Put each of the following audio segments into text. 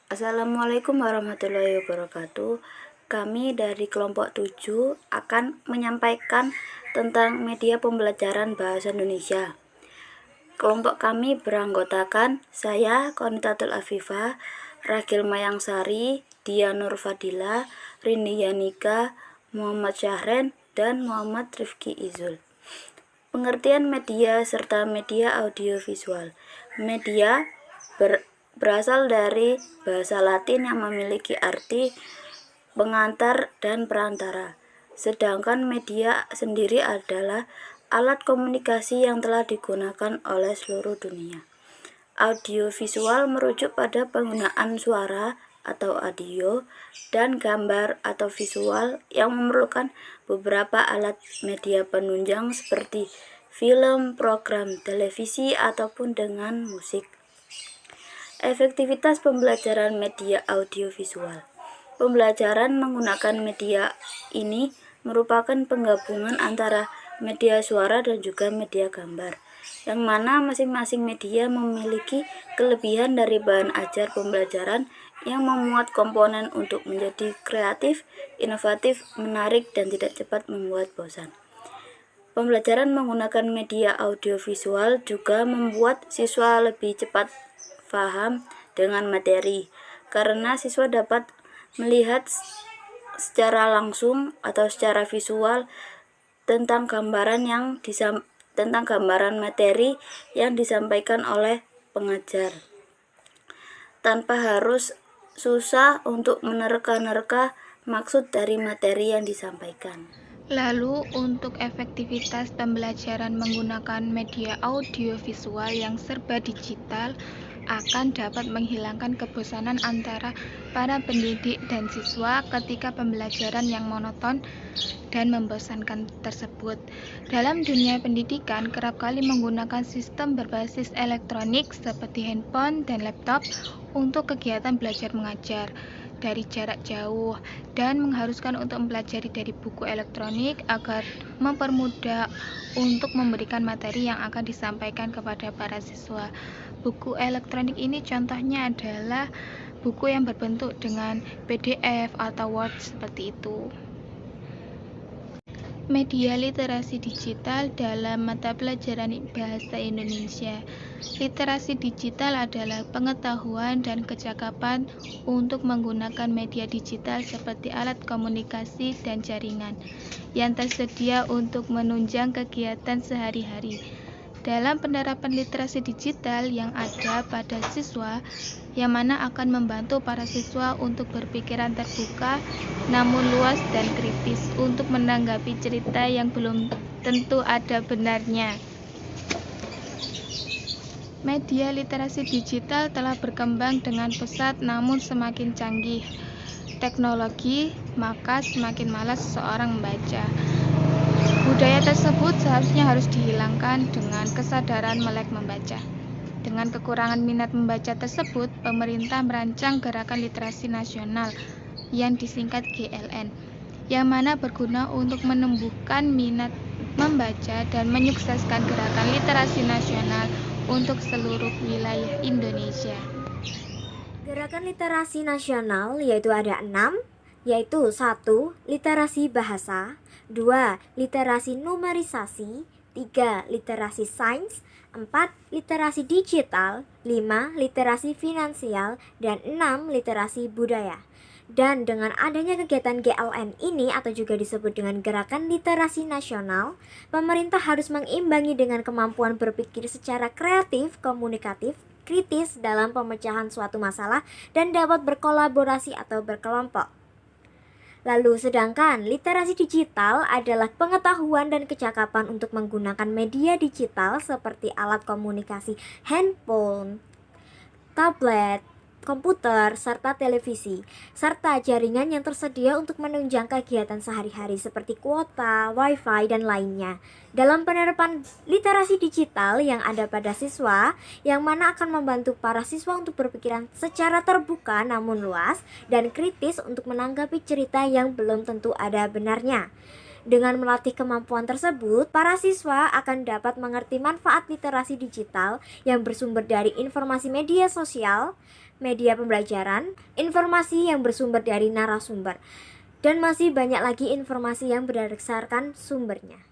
Assalamualaikum warahmatullahi wabarakatuh. Kami dari kelompok 7 akan menyampaikan tentang media pembelajaran bahasa Indonesia. Kelompok kami beranggotakan saya, Konitatul Afifah, Ragil Mayangsari, Dia Nur Fadila, Rini Yanika, Muhammad Syahren, dan Muhammad Rifki Izul. Pengertian media serta media audiovisual. Media berasal dari bahasa Latin yang memiliki arti pengantar dan perantara. Sedangkan media sendiri adalah alat komunikasi yang telah digunakan oleh seluruh dunia. Audiovisual merujuk pada penggunaan suara atau audio dan gambar atau visual yang memerlukan beberapa alat media penunjang seperti film, program televisi, ataupun dengan musik. Efektivitas pembelajaran media audiovisual. Pembelajaran menggunakan media ini merupakan penggabungan antara media suara dan juga media gambar, yang mana masing-masing media memiliki kelebihan dari bahan ajar pembelajaran yang memuat komponen untuk menjadi kreatif, inovatif, menarik, dan tidak cepat membuat bosan. Pembelajaran menggunakan media audiovisual juga membuat siswa lebih cepat paham dengan materi, karena siswa dapat melihat secara langsung atau secara visual tentang gambaran materi yang disampaikan oleh pengajar, tanpa harus susah untuk menerka-nerka maksud dari materi yang disampaikan. Lalu, untuk efektivitas pembelajaran menggunakan media audiovisual yang serba digital akan dapat menghilangkan kebosanan antara para pendidik dan siswa ketika pembelajaran yang monoton dan membosankan tersebut. Dalam dunia pendidikan, kerap kali menggunakan sistem berbasis elektronik seperti handphone dan laptop untuk kegiatan belajar mengajar dari jarak jauh dan mengharuskan untuk mempelajari dari buku elektronik agar mempermudah untuk memberikan materi yang akan disampaikan kepada para siswa. Buku elektronik ini contohnya adalah buku yang berbentuk dengan PDF atau Word seperti itu. Media literasi digital dalam mata pelajaran bahasa Indonesia. Literasi digital adalah pengetahuan dan kecakapan untuk menggunakan media digital seperti alat komunikasi dan jaringan yang tersedia untuk menunjang kegiatan sehari-hari. Dalam penerapan literasi digital yang ada pada siswa, yang mana akan membantu para siswa untuk berpikiran terbuka, namun luas dan kritis untuk menanggapi cerita yang belum tentu ada benarnya. Media literasi digital telah berkembang dengan pesat namun semakin canggih teknologi, maka semakin malas seseorang membaca. Budaya tersebut seharusnya harus dihilangkan dengan kesadaran melek membaca. Dengan kekurangan minat membaca tersebut, pemerintah merancang Gerakan Literasi Nasional yang disingkat GLN, yang mana berguna untuk menumbuhkan minat membaca dan menyukseskan Gerakan Literasi Nasional untuk seluruh wilayah Indonesia. Gerakan Literasi Nasional yaitu ada 6, yaitu 1. Literasi bahasa, 2. Literasi numerisasi, 3. Literasi sains, 4. Literasi digital, 5. Literasi finansial, dan 6. Literasi budaya. Dan dengan adanya kegiatan GLN ini atau juga disebut dengan Gerakan Literasi Nasional, pemerintah harus mengimbangi dengan kemampuan berpikir secara kreatif, komunikatif, kritis dalam pemecahan suatu masalah dan dapat berkolaborasi atau berkelompok. Lalu sedangkan literasi digital adalah pengetahuan dan kecakapan untuk menggunakan media digital seperti alat komunikasi handphone, tablet, komputer, serta televisi, serta jaringan yang tersedia untuk menunjang kegiatan sehari-hari seperti kuota, wifi, dan lainnya. Dalam penerapan literasi digital yang ada pada siswa, yang mana akan membantu para siswa untuk berpikiran secara terbuka namun luas dan kritis untuk menanggapi cerita yang belum tentu ada benarnya. Dengan melatih kemampuan tersebut, para siswa akan dapat mengerti manfaat literasi digital yang bersumber dari informasi media sosial, media pembelajaran, informasi yang bersumber dari narasumber, dan masih banyak lagi informasi yang berdasarkan sumbernya.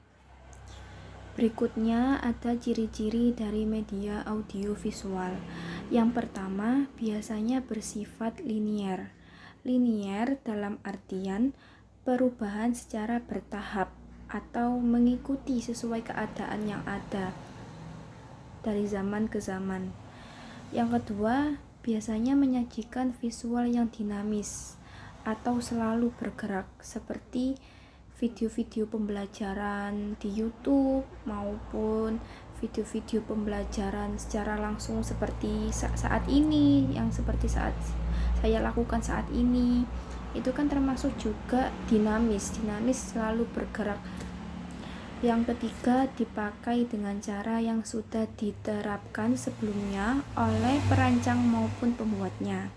Berikutnya ada ciri-ciri dari media audiovisual. Yang pertama, biasanya bersifat linier. Linier dalam artian perubahan secara bertahap atau mengikuti sesuai keadaan yang ada dari zaman ke zaman. Yang kedua, biasanya menyajikan visual yang dinamis atau selalu bergerak seperti video-video pembelajaran di YouTube maupun video-video pembelajaran secara langsung seperti saat ini, yang seperti saat saya lakukan saat ini. Itu kan termasuk juga dinamis selalu bergerak. Yang ketiga, dipakai dengan cara yang sudah diterapkan sebelumnya oleh perancang maupun pembuatnya.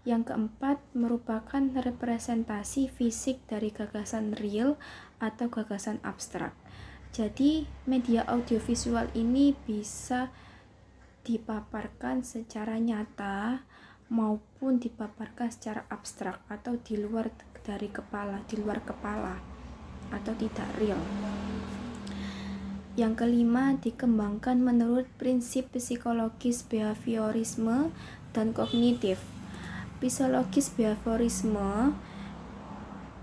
Yang keempat, merupakan representasi fisik dari gagasan real atau gagasan abstrak. Jadi, media audiovisual ini bisa dipaparkan secara nyata maupun dipaparkan secara abstrak atau di luar kepala atau tidak real. Yang kelima, dikembangkan menurut prinsip psikologis behaviorisme dan kognitif. Psikologis behaviorisme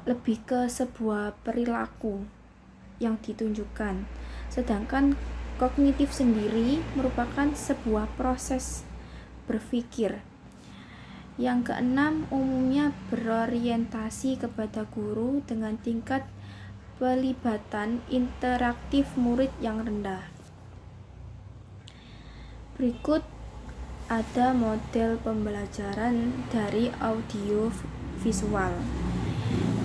lebih ke sebuah perilaku yang ditunjukkan, sedangkan kognitif sendiri merupakan sebuah proses berpikir. Yang keenam, umumnya berorientasi kepada guru dengan tingkat pelibatan interaktif murid yang rendah. Berikut ada model pembelajaran dari audio visual.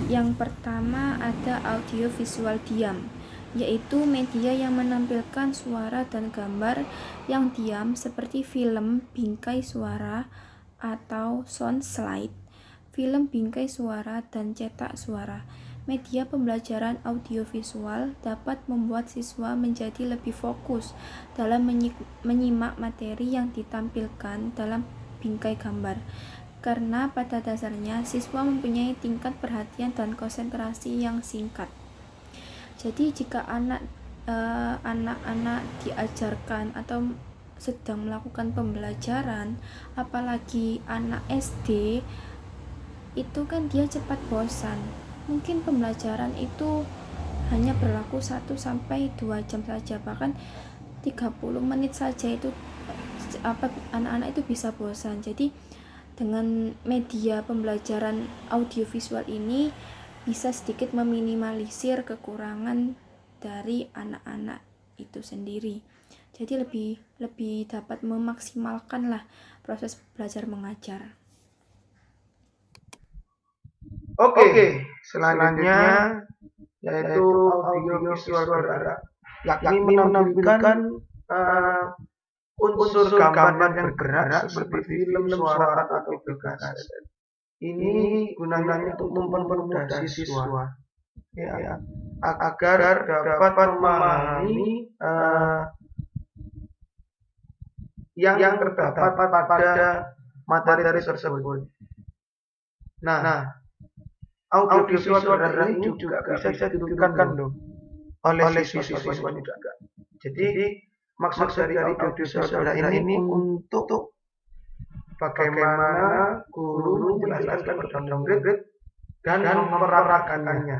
Yang pertama ada audio visual diam, yaitu media yang menampilkan suara dan gambar yang diam seperti film bingkai suara atau sound slide, film bingkai suara, dan cetak suara. Media pembelajaran audiovisual dapat membuat siswa menjadi lebih fokus dalam menyimak materi yang ditampilkan dalam bingkai gambar, karena pada dasarnya siswa mempunyai tingkat perhatian dan konsentrasi yang singkat. Jadi jika anak-anak diajarkan atau sedang melakukan pembelajaran, apalagi anak SD, itu kan dia cepat bosan. Mungkin pembelajaran itu hanya berlaku 1-2 jam saja, bahkan 30 menit saja itu anak-anak itu bisa bosan. Jadi dengan media pembelajaran audiovisual ini bisa sedikit meminimalisir kekurangan dari anak-anak itu sendiri. Jadi lebih dapat memaksimalkan lah proses belajar mengajar. Oke, selanjutnya yaitu audiovisual bergerak, yakni menampilkan unsur gambar yang bergerak seperti film, suara, atau video kaset. Ini gunanya untuk mempermudah siswa agar dapat memahami yang terdapat pada materi tersebut. Nah, audiovisual bergerak ini juga bisa ditunjukkan oleh siswa juga. Jadi maksud dari audiovisual bergerak ini untuk bagaimana guru menjelaskan kepada murid dan memperagakannya.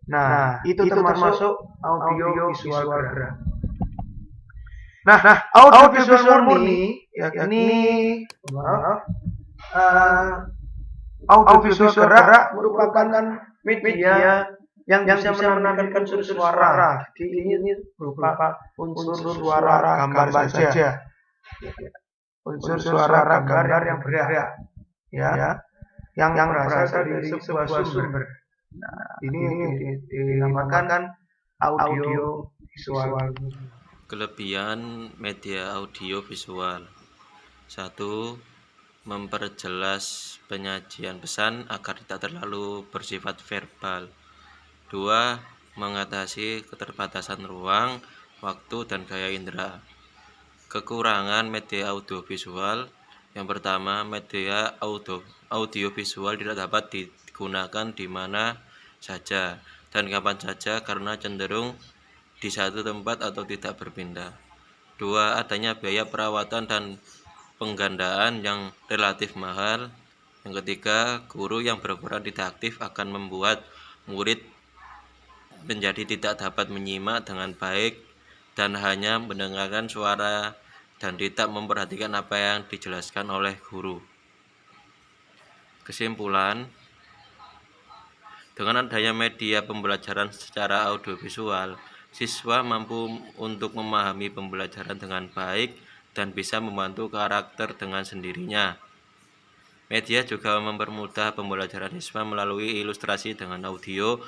Nah, itu termasuk audiovisual bergerak. Nah, audiovisual murni yakni audiovisual bergerak merupakan media yang bisa menampilkan unsur suara. Jadi ini berupa unsur suara gambar saja. Unsur suara gambar yang bergerak, yang berasal dari sebuah sumber. Nah, ini dinamakan audio visual. Kelebihan media audio visual: 1. Memperjelas penyajian pesan agar tidak terlalu bersifat verbal. 2. Mengatasi keterbatasan ruang, waktu, dan gaya indera. Kekurangan media audiovisual. Yang pertama, media audiovisual tidak dapat digunakan di mana saja dan kapan saja karena cenderung di satu tempat atau tidak berpindah. Dua, adanya biaya perawatan dan penggandaan yang relatif mahal. Yang ketiga, guru yang berperan didaktif akan membuat murid menjadi tidak dapat menyimak dengan baik dan hanya mendengarkan suara dan tidak memperhatikan apa yang dijelaskan oleh guru. Kesimpulan, dengan adanya media pembelajaran secara audiovisual, siswa mampu untuk memahami pembelajaran dengan baik dan bisa membantu karakter dengan sendirinya. Media juga mempermudah pembelajaran siswa melalui ilustrasi dengan audio,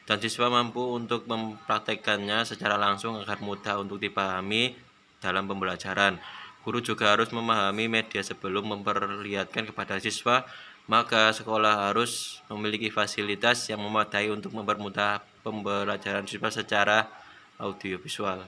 dan siswa mampu untuk mempraktekkannya secara langsung agar mudah untuk dipahami dalam pembelajaran. Guru juga harus memahami media sebelum memperlihatkan kepada siswa, maka sekolah harus memiliki fasilitas yang memadai untuk mempermudah pembelajaran siswa secara audiovisual.